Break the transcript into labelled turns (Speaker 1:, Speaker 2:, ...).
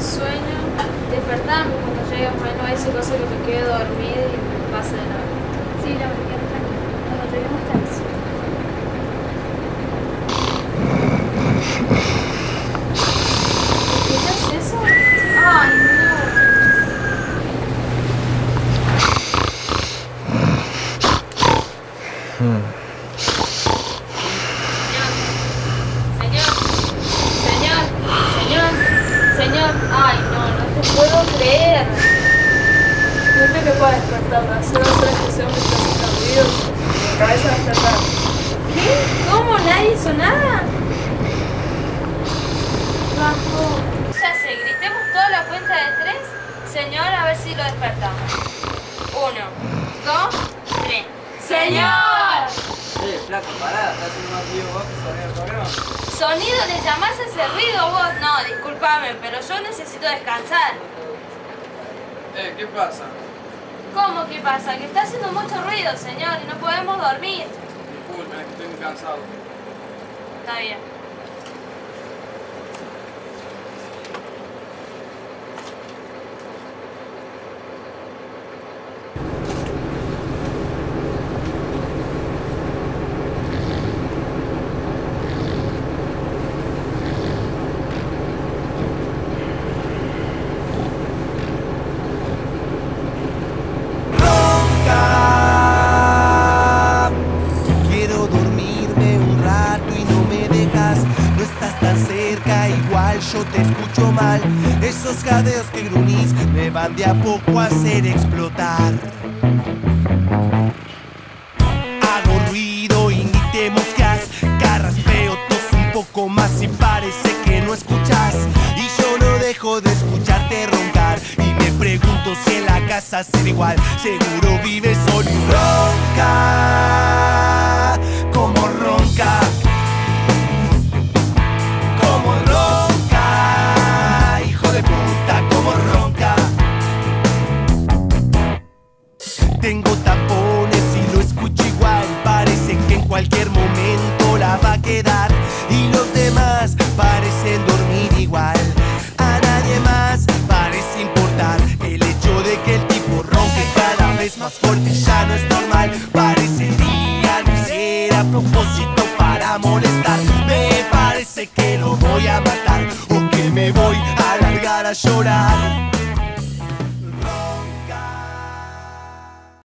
Speaker 1: sueño, despertame cuando lleguemos, no hay esa cosa que me quede dormida y me pase de nuevo.
Speaker 2: Sí, la verdad, tranquila. Cuando lleguemos te aviso.
Speaker 1: ¿Escuchas eso? Ay, no. Señor, ay no te puedo creer. No creo que pueda despertarme, solo hacer que ese hombre está haciendo ruidos. Mi cabeza va a explotar. ¿Qué? ¿Cómo? ¿Nadie hizo nada? Bajo. Ya sé, gritemos toda la cuenta de 3. Señor, a ver si lo despertamos. 1, 2, 3. ¡Señor!
Speaker 3: Flaco, pará, estás haciendo más tío vos que sonido el problema.
Speaker 1: ¿Sonido le llamás a ese ruido vos? No, discúlpame, pero yo necesito descansar.
Speaker 3: ¿Qué pasa?
Speaker 1: ¿Cómo qué pasa? Que está haciendo mucho ruido, señor, y no podemos dormir.
Speaker 3: Disculpen, es que estoy muy cansado.
Speaker 1: Está bien.
Speaker 4: Yo te escucho mal, esos jadeos que grunís me van de a poco a hacer explotar. Hago ruido y ni te mosqueas, carraspeo, tos un poco más y parece que no escuchas. Y yo no dejo de escucharte roncar y me pregunto si en la casa será igual. Seguro vives solo y ronca, como ronca. Tengo tapones y lo escucho igual. Parece que en cualquier momento la va a quedar. Y los demás parecen dormir igual. A nadie más parece importar el hecho de que el tipo ronque cada vez más fuerte. Ya no es normal. Parecería lo hiciera a propósito para molestar. Me parece que lo voy a matar o que me voy a largar a llorar.